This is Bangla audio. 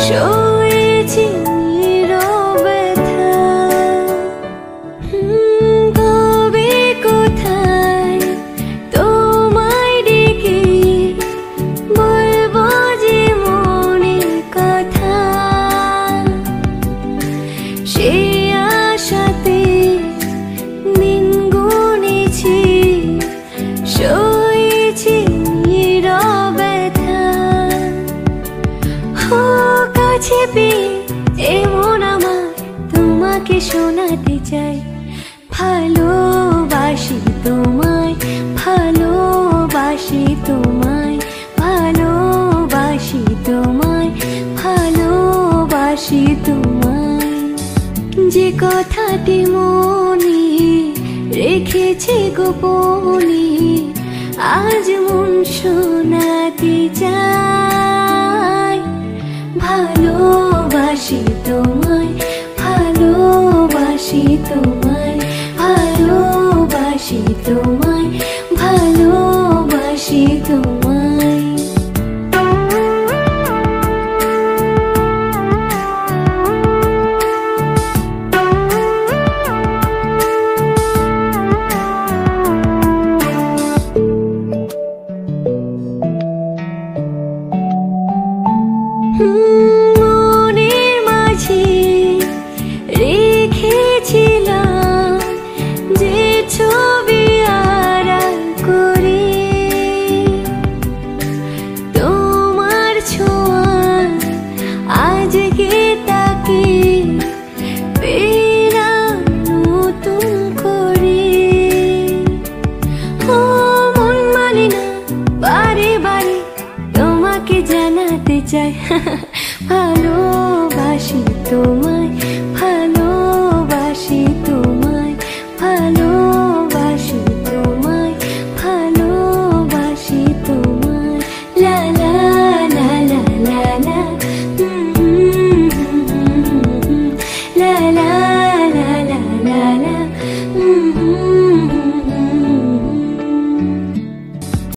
সয়েছি নীরবে ব্যথা। কবে কোথায় তোমায় ডেকে বলবো যে মনের কথা, সে আশাতে দিন গুনেছি, সয়েছি নীরবে ব্যথা। কাছে পেয়ে এমন আমার তোমাকে শোনাতে চাই, ভালোবাসি তোমায়, ভালোবাসি তোমায়, ভালোবাসি তোমায়, ভালোবাসি তোমায়। যে কথাটি মনে রেখেছি গোপনে, আজ মন শোনাতে চাই। ভালোবাসি তোমায়, ভালোবাসি তোমায়, ভালোবাসি তোমায়, ভালোবাসি তোমায়। মনের মাঝে রেখেছিলাম যে ছবি আড়াল করে, তোমার ছোঁয়া আজকে তাকে পেলাম নতুন করে। ও মন মানে না বারে বারে তোমাকে জানাতে চাই, ভালোবাসি তোমায়।